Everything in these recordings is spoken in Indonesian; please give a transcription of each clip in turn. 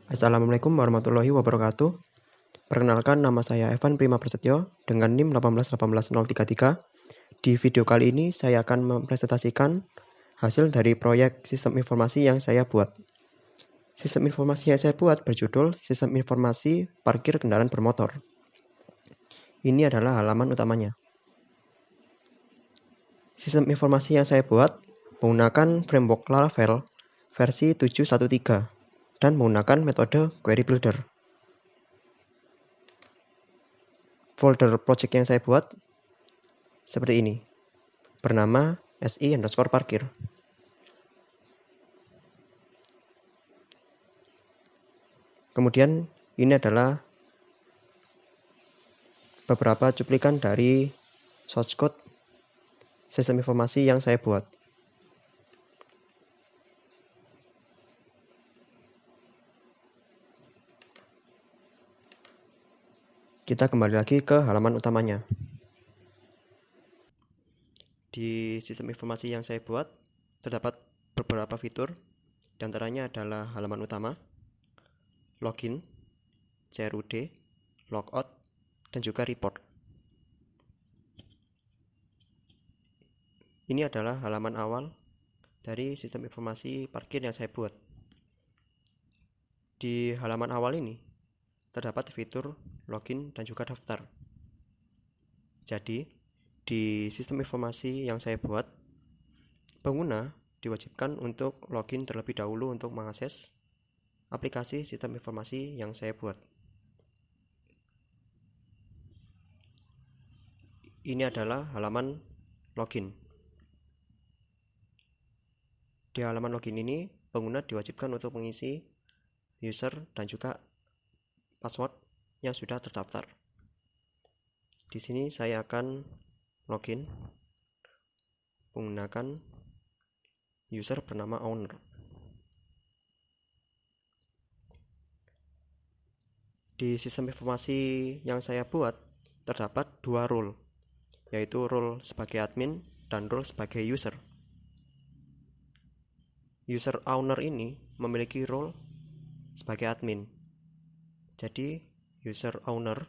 Assalamualaikum warahmatullahi wabarakatuh. Perkenalkan, nama saya Evan Prima Prasetyo dengan NIM 1818033. Di video kali ini saya akan mempresentasikan hasil dari proyek sistem informasi yang saya buat. Sistem informasi yang saya buat berjudul Sistem Informasi Parkir Kendaraan Bermotor. Ini adalah halaman utamanya. Sistem informasi yang saya buat menggunakan framework Laravel versi 7.1.3 dan menggunakan metode Query Builder. Folder project yang saya buat seperti ini, bernama si_parkir. Kemudian ini adalah beberapa cuplikan dari source code sistem informasi yang saya buat. Kita kembali lagi ke halaman utamanya. Di sistem informasi yang saya buat terdapat beberapa fitur, di antaranya adalah halaman utama, login, CRUD, logout, dan juga report. Ini adalah halaman awal dari sistem informasi parkir yang saya buat. Di halaman awal ini terdapat fitur login dan juga daftar. Jadi, di sistem informasi yang saya buat, pengguna diwajibkan untuk login terlebih dahulu untuk mengakses aplikasi sistem informasi yang saya buat. Ini adalah halaman login. Di halaman login ini, pengguna diwajibkan untuk mengisi user dan juga password yang sudah terdaftar. Di sini saya akan login menggunakan user bernama owner. Di sistem informasi yang saya buat terdapat dua role, yaitu role sebagai admin dan role sebagai user. User owner ini memiliki role sebagai admin. Jadi, user owner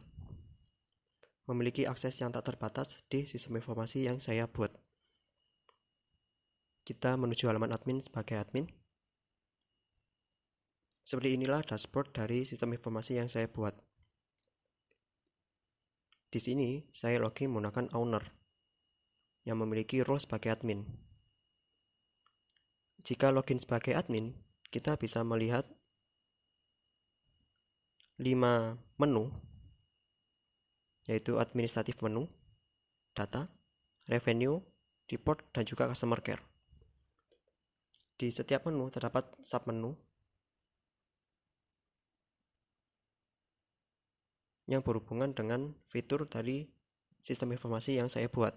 memiliki akses yang tak terbatas di sistem informasi yang saya buat. Kita menuju halaman admin sebagai admin. Seperti inilah dashboard dari sistem informasi yang saya buat. Di sini saya login menggunakan owner yang memiliki role sebagai admin. Jika login sebagai admin, kita bisa melihat 5 menu, yaitu administratif menu, data, revenue, report, dan juga customer care. Di setiap menu terdapat submenu yang berhubungan dengan fitur dari sistem informasi yang saya buat.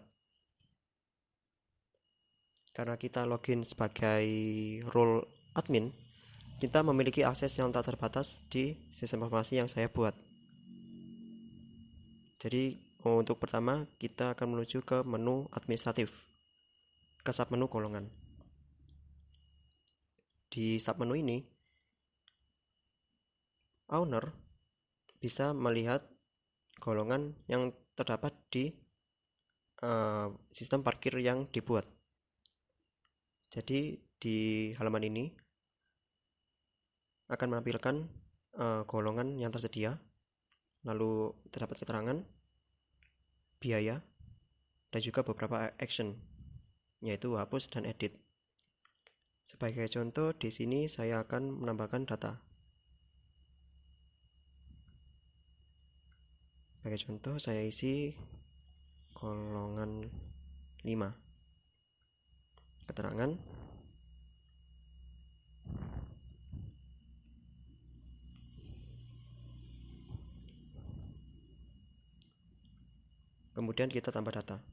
Karena kita login sebagai role admin, kita memiliki akses yang tak terbatas di sistem informasi yang saya buat. Jadi untuk pertama kita akan menuju ke menu administratif, ke submenu golongan. Di submenu ini, owner bisa melihat golongan yang terdapat di sistem parkir yang dibuat. Jadi di halaman ini akan menampilkan golongan yang tersedia, lalu terdapat keterangan, biaya, dan juga beberapa action, yaitu hapus dan edit. Sebagai contoh, di sini saya akan menambahkan data. Sebagai contoh, saya isi golongan 5. Keterangan, kemudian kita tambah data.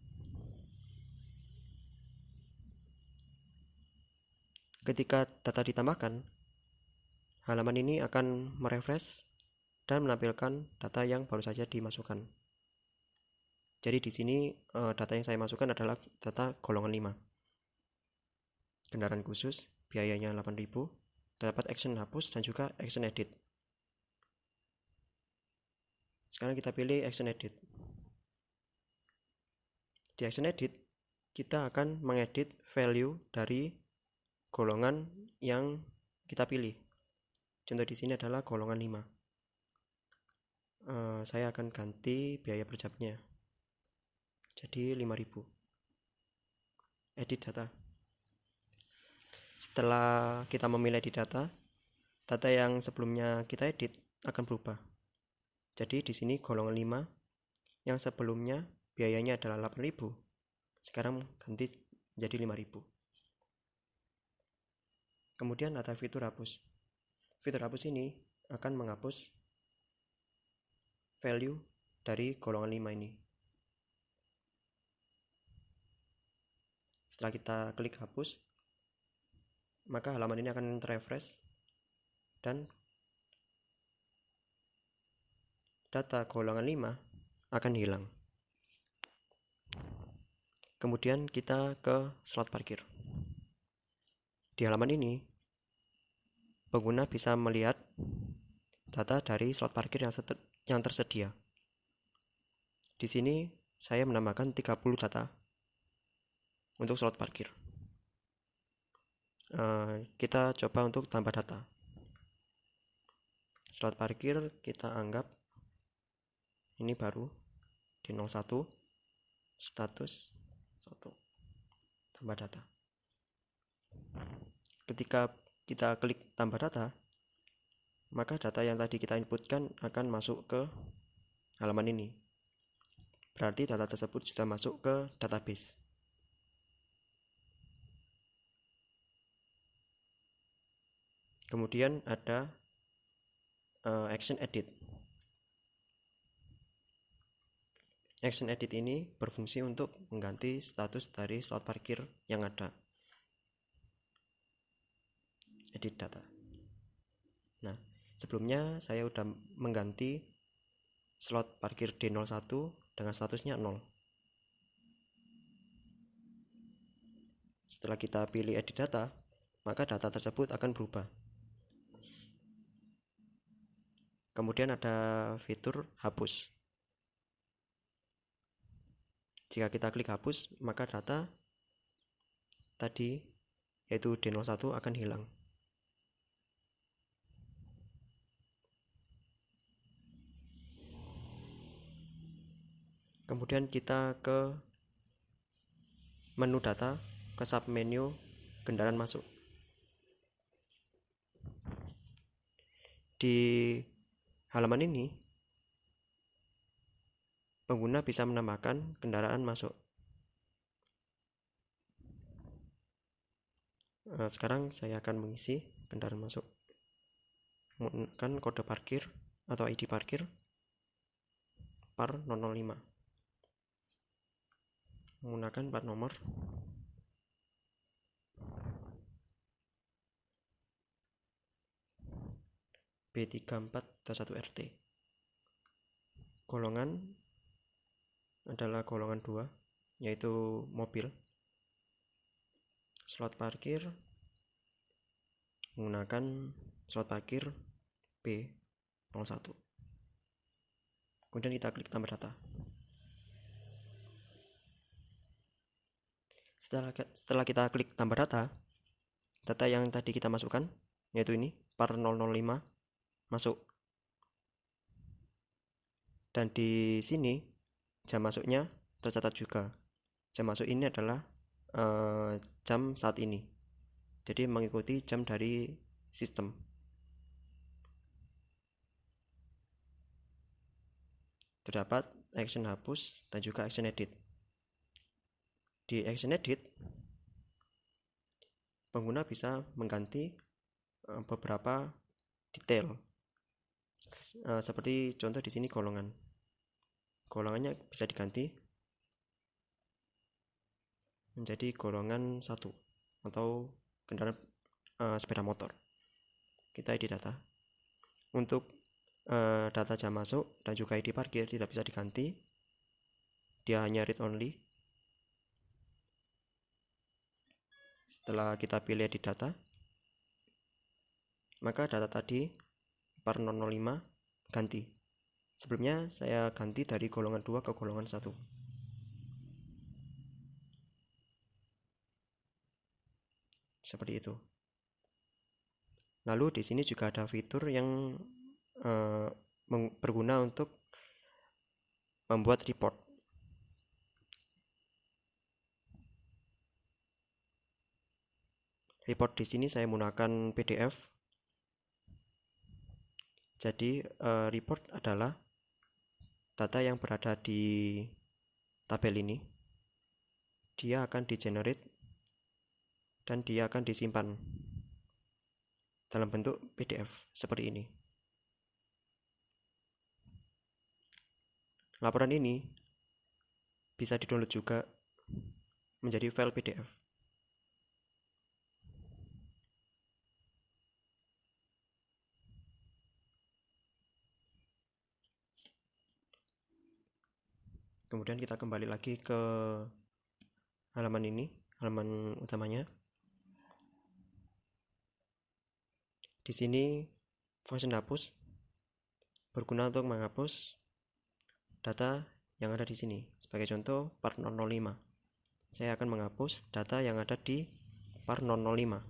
Ketika data ditambahkan, halaman ini akan merefresh dan menampilkan data yang baru saja dimasukkan. Jadi di sini data yang saya masukkan adalah data golongan 5. Kendaraan khusus, biayanya 8.000, terdapat action hapus dan juga action edit. Sekarang kita pilih Action Edit. Di Action Edit, kita akan mengedit value dari golongan yang kita pilih. Contoh di sini adalah golongan 5. Saya akan ganti biaya per jamnya. Jadi 5.000. Edit data. Setelah kita memilih edit data, data yang sebelumnya kita edit akan berubah. Jadi di sini golongan 5 yang sebelumnya biayanya adalah 8.000, sekarang ganti menjadi 5.000. Kemudian ada fitur hapus. Fitur hapus ini akan menghapus value dari golongan 5 ini. Setelah kita klik hapus, maka halaman ini akan terrefresh dan data golongan 5 akan hilang. Kemudian kita ke slot parkir. Di halaman ini, pengguna bisa melihat data dari slot parkir yang tersedia. Di sini saya menambahkan 30 data untuk slot parkir. Kita coba untuk tambah data. Slot parkir kita anggap ini baru di 01, status 1, tambah data. Ketika kita klik tambah data, maka data yang tadi kita inputkan akan masuk ke halaman ini. Berarti data tersebut sudah masuk ke database. Kemudian ada Action Edit. Action Edit ini berfungsi untuk mengganti status dari slot parkir yang ada. Edit data. Nah, sebelumnya saya sudah mengganti slot parkir D01 dengan statusnya 0. Setelah kita pilih edit data, maka data tersebut akan berubah. Kemudian ada fitur hapus. Jika kita klik hapus, maka data tadi yaitu D01 akan hilang. Kemudian kita ke menu data, ke submenu kendaraan masuk. Di halaman ini, pengguna bisa menambahkan kendaraan masuk. Sekarang saya akan mengisi kendaraan masuk menggunakan kode parkir atau ID parkir par 005. Menggunakan plat nomor B3421RT. Golongan adalah golongan 2, yaitu mobil. Slot parkir menggunakan slot parkir B01. Kemudian kita klik tambah data. Setelah kita klik tambah data, data yang tadi kita masukkan, yaitu ini par 005 masuk. Dan di sini jam masuknya tercatat juga. Jam masuk ini adalah jam saat ini. Jadi mengikuti jam dari sistem. Terdapat action hapus dan juga action edit. Di action edit, pengguna bisa mengganti beberapa detail. Seperti contoh di sini golongan. Golongannya bisa diganti menjadi golongan 1 atau kendaraan sepeda motor. Kita edit data. Untuk data jam masuk dan juga ID parkir tidak bisa diganti. Dia hanya read only. Setelah kita pilih edit data, maka data tadi par 005 ganti Sebelumnya saya ganti dari golongan 2 ke golongan 1. Seperti itu. Lalu di sini juga ada fitur yang berguna untuk membuat report. Report di sini saya menggunakan PDF. Jadi report adalah data yang berada di tabel ini. Dia akan di-generate dan dia akan disimpan dalam bentuk PDF seperti ini. Laporan ini bisa di-download juga menjadi file PDF. Kemudian kita kembali lagi ke halaman ini, halaman utamanya. Di sini function hapus berguna untuk menghapus data yang ada di sini. Sebagai contoh, part 005. Saya akan menghapus data yang ada di part 005.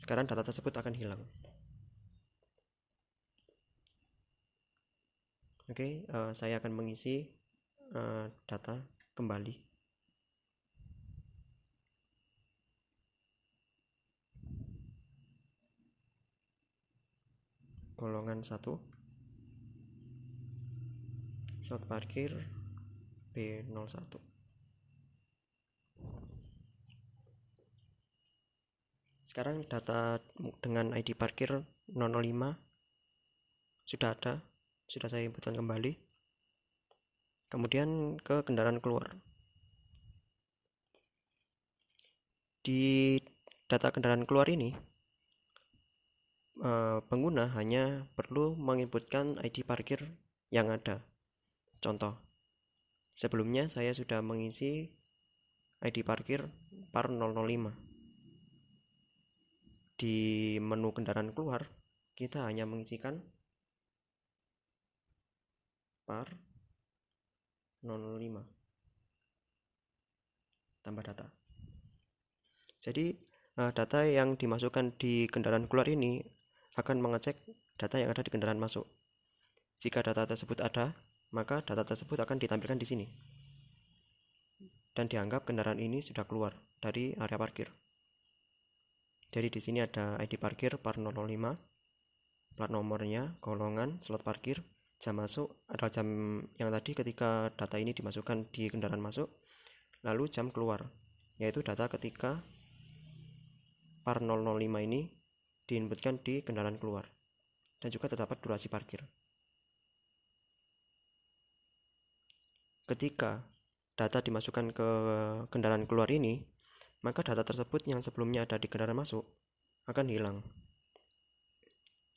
Sekarang data tersebut akan hilang. Oke, saya akan mengisi data kembali. Golongan 1, slot parkir B01. Sekarang data dengan ID parkir 005 sudah ada, sudah saya inputkan kembali. Kemudian ke kendaraan keluar. Di data kendaraan keluar ini, pengguna hanya perlu menginputkan ID parkir yang ada. Contoh, sebelumnya saya sudah mengisi ID parkir par 005. Di menu kendaraan keluar, kita hanya mengisikan par 005 tambah data. Jadi data yang dimasukkan di kendaraan keluar ini akan mengecek data yang ada di kendaraan masuk. Jika data tersebut ada, maka data tersebut akan ditampilkan di sini dan dianggap kendaraan ini sudah keluar dari area parkir. Jadi di sini ada ID parkir par 005, plat nomornya, golongan, slot parkir, jam masuk adalah jam yang tadi ketika data ini dimasukkan di kendaraan masuk, lalu jam keluar, yaitu data ketika par 005 ini diinputkan di kendaraan keluar, dan juga terdapat durasi parkir. Ketika data dimasukkan ke kendaraan keluar ini, maka data tersebut yang sebelumnya ada di kendaraan masuk akan hilang,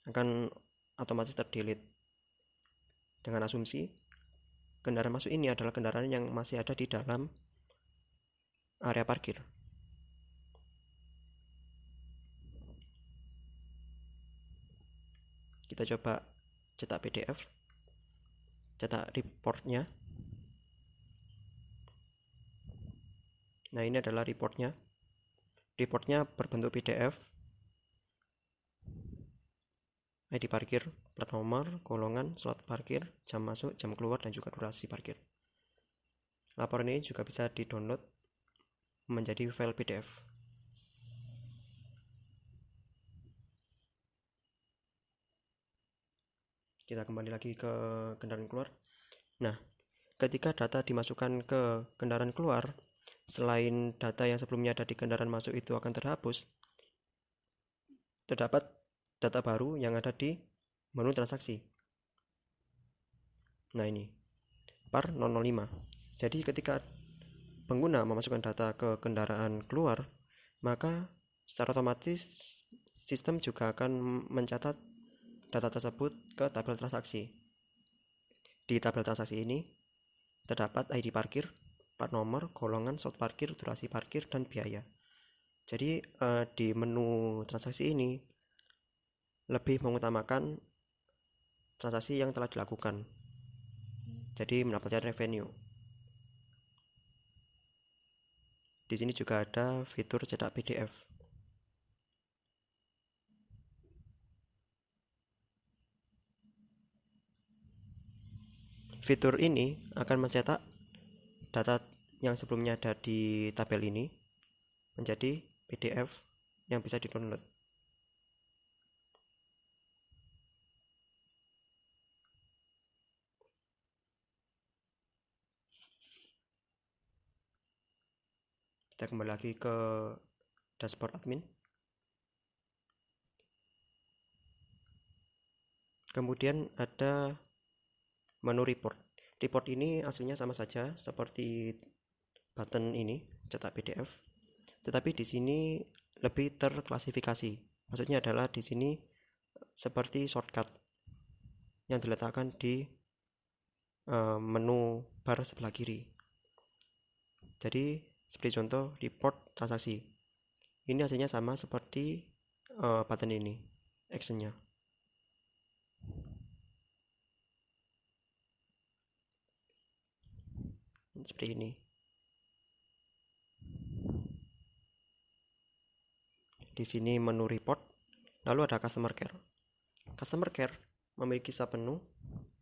akan otomatis terdelete, dengan asumsi kendaraan masuk ini adalah kendaraan yang masih ada di dalam area parkir. Kita coba cetak PDF, cetak reportnya. Nah, ini adalah reportnya. Reportnya berbentuk PDF, ID parkir, plat nomor, golongan, slot parkir, jam masuk, jam keluar, dan juga durasi parkir. Laporan ini juga bisa di-download menjadi file PDF. Kita kembali lagi ke kendaraan keluar. Nah, ketika data dimasukkan ke kendaraan keluar, selain data yang sebelumnya ada di kendaraan masuk itu akan terhapus, terdapat data baru yang ada di menu transaksi. Nah, ini par 005. Jadi ketika pengguna memasukkan data ke kendaraan keluar, maka secara otomatis sistem juga akan mencatat data tersebut ke tabel transaksi. Di tabel transaksi ini terdapat ID parkir, plat nomor, golongan, slot parkir, durasi parkir, dan biaya. Jadi di menu transaksi ini lebih mengutamakan transaksi yang telah dilakukan, jadi mendapatkan revenue. Di sini juga ada fitur cetak PDF. Fitur ini akan mencetak data yang sebelumnya ada di tabel ini menjadi PDF yang bisa di-download. Kita kembali lagi ke dashboard admin. Kemudian ada menu report. Report ini aslinya sama saja seperti button ini, cetak PDF. Tetapi di sini lebih terklasifikasi. Maksudnya adalah di sini seperti shortcut yang diletakkan di menu bar sebelah kiri. Jadi seperti contoh report transaksi. Ini hasilnya sama seperti button ini, actionnya. Seperti ini. Di sini menu report, lalu ada customer care. Customer care memiliki submenu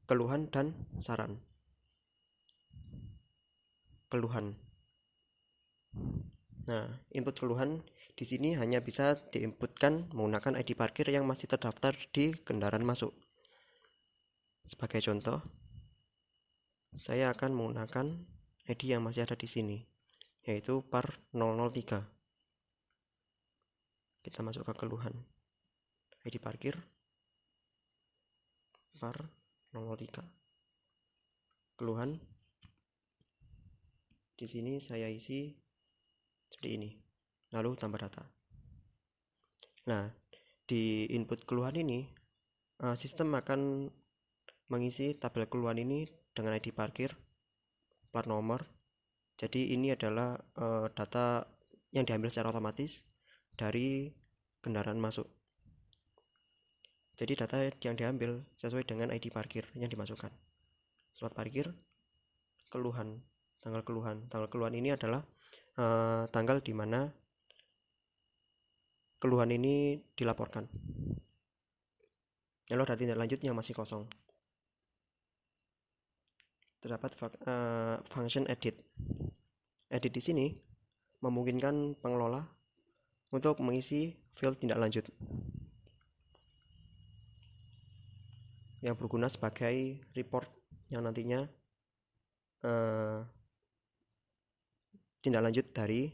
keluhan dan saran. Keluhan. Nah, input keluhan di sini hanya bisa diinputkan menggunakan ID parkir yang masih terdaftar di kendaraan masuk. Sebagai contoh, saya akan menggunakan ID yang masih ada di sini, yaitu par 003. Kita masuk ke keluhan. ID parkir par 003. Keluhan. Di sini saya isi seperti ini. Lalu tambah data. Nah, di input keluhan ini sistem akan mengisi tabel keluhan ini dengan ID parkir, plat nomor. Jadi ini adalah data yang diambil secara otomatis dari kendaraan masuk. Jadi data yang diambil sesuai dengan ID parkir yang dimasukkan. Surat parkir, keluhan, tanggal keluhan. Tanggal keluhan ini adalah tanggal di mana keluhan ini dilaporkan. Lalu ada tindak lanjut yang masih kosong. Terdapat function edit. Edit di sini memungkinkan pengelola untuk mengisi field tindak lanjut yang berguna sebagai report yang nantinya tindak lanjut dari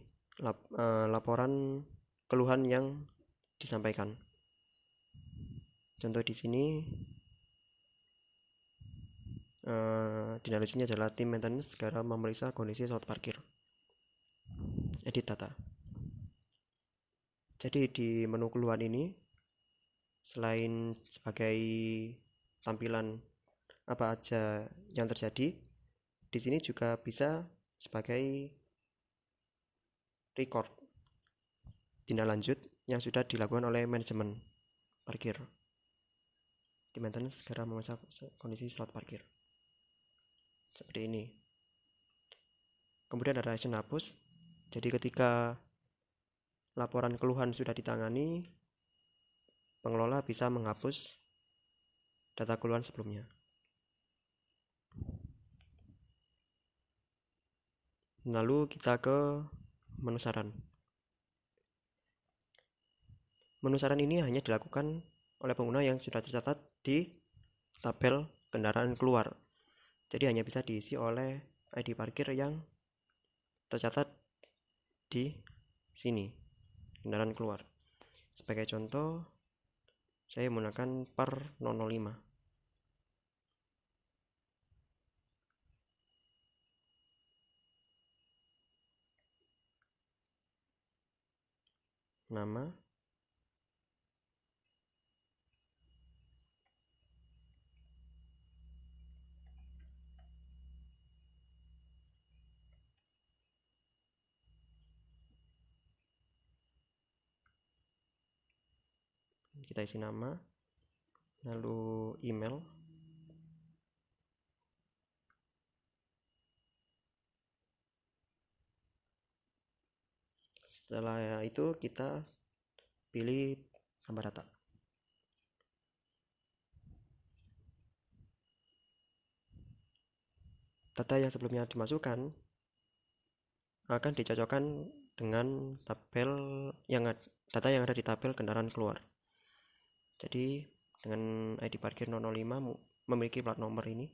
laporan keluhan yang disampaikan. Contoh di sini tindak lanjutnya adalah tim maintenance segera memeriksa kondisi slot parkir. Edit data. Jadi di menu keluhan ini selain sebagai tampilan apa aja yang terjadi, di sini juga bisa sebagai record tindak lanjut yang sudah dilakukan oleh manajemen parkir. Tim maintenance segera memeriksa kondisi slot parkir. Seperti ini. Kemudian ada action hapus. Jadi ketika laporan keluhan sudah ditangani, pengelola bisa menghapus data keluhan sebelumnya. Lalu kita ke menu saran. Menu saran ini hanya dilakukan oleh pengguna yang sudah tercatat di tabel kendaraan keluar. Jadi hanya bisa diisi oleh ID parkir yang tercatat di sini, kendaraan keluar. Sebagai contoh, saya menggunakan par 005. Nama, kita isi nama, lalu email. Setelah itu kita pilih tambah data. Data yang sebelumnya dimasukkan akan dicocokkan dengan data yang ada di tabel kendaraan keluar. Jadi dengan ID parkir 005 memiliki plat nomor ini.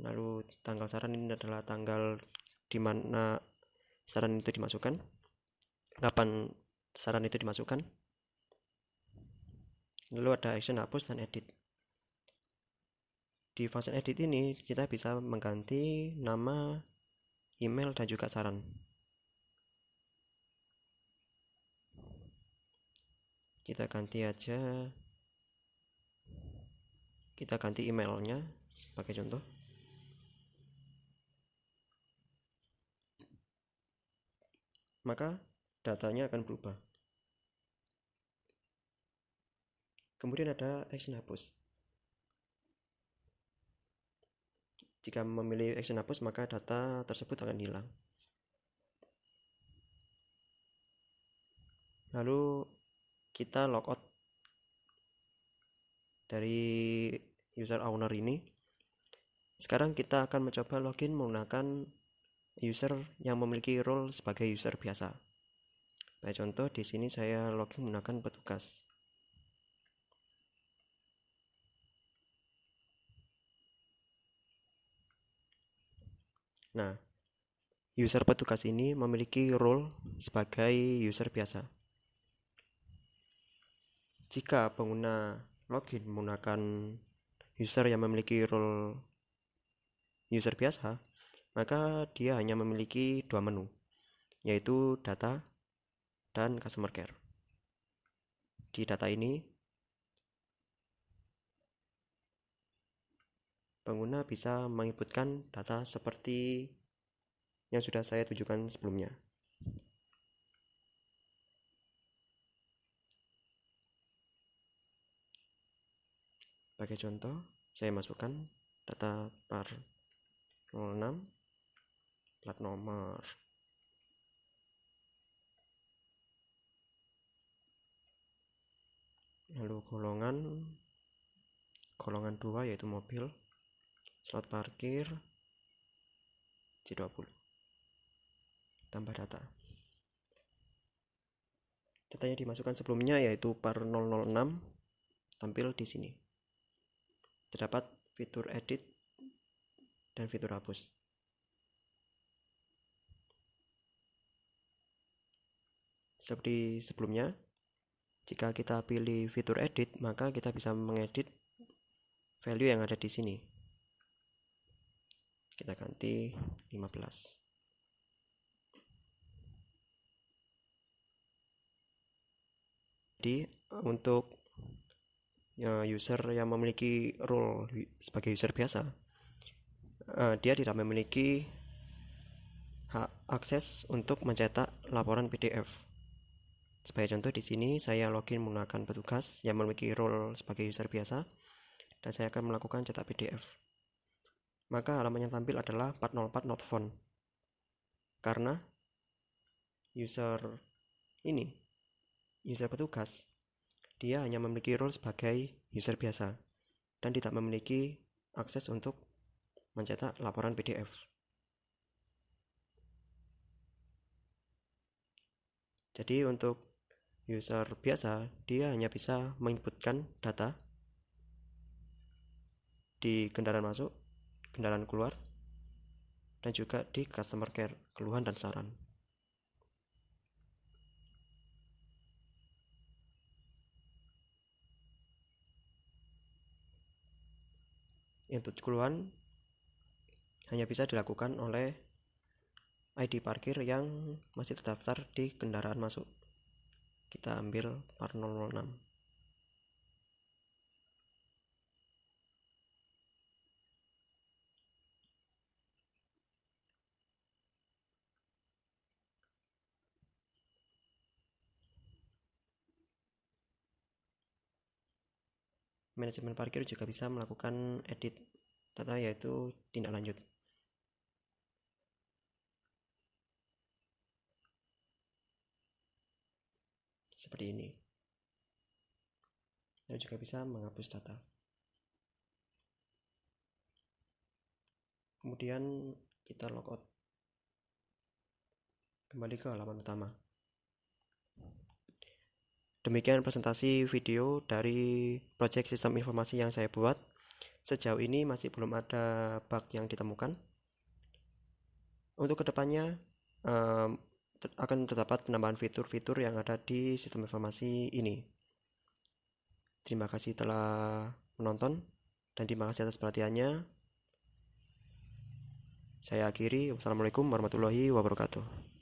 Lalu tanggal saran ini adalah tanggal di mana saran itu dimasukkan, kapan saran itu dimasukkan. Lalu ada action hapus dan edit. Di function edit ini kita bisa mengganti nama, email, dan juga saran. Kita ganti emailnya sebagai contoh. Maka datanya akan berubah. Kemudian ada action hapus. Jika memilih action hapus, maka data tersebut akan hilang. Lalu kita logout dari user owner ini. Sekarang kita akan mencoba login menggunakan user yang memiliki role sebagai user biasa. Sebagai contoh, di sini saya login menggunakan petugas. Nah, user petugas ini memiliki role sebagai user biasa. Jika pengguna login menggunakan user yang memiliki role user biasa, maka dia hanya memiliki dua menu, yaitu data dan customer care. Di data ini, pengguna bisa menginputkan data seperti yang sudah saya tunjukkan sebelumnya. Sebagai contoh, saya masukkan data par 06, plat nomor, lalu golongan 2 yaitu mobil, slot parkir C20, tambah data. Datanya dimasukkan sebelumnya yaitu par 006 tampil di sini. Terdapat fitur edit dan fitur hapus. Seperti sebelumnya, jika kita pilih fitur edit, maka kita bisa mengedit value yang ada di sini. Kita ganti 15. Jadi untuk user yang memiliki role sebagai user biasa, dia tidak memiliki hak akses untuk mencetak laporan PDF. Sebagai contoh, di sini saya login menggunakan petugas yang memiliki role sebagai user biasa dan saya akan melakukan cetak PDF. Maka halaman yang tampil adalah 404 not found. Karena user petugas, dia hanya memiliki role sebagai user biasa dan tidak memiliki akses untuk mencetak laporan PDF. Jadi untuk user biasa, dia hanya bisa menginputkan data di kendaraan masuk, kendaraan keluar, dan juga di customer care, keluhan dan saran. Input keluhan hanya bisa dilakukan oleh ID parkir yang masih terdaftar di kendaraan masuk. Kita ambil par 006. manajemen parkir juga bisa melakukan edit data, yaitu tindak lanjut. Seperti ini. Dan juga bisa menghapus data. Kemudian kita logout. Kembali ke halaman utama. Demikian presentasi video dari proyek sistem informasi yang saya buat. Sejauh ini masih belum ada bug yang ditemukan. Untuk kedepannya akan terdapat penambahan fitur-fitur yang ada di sistem informasi ini. Terima kasih telah menonton dan terima kasih atas perhatiannya. Saya akhiri. Wassalamualaikum warahmatullahi wabarakatuh.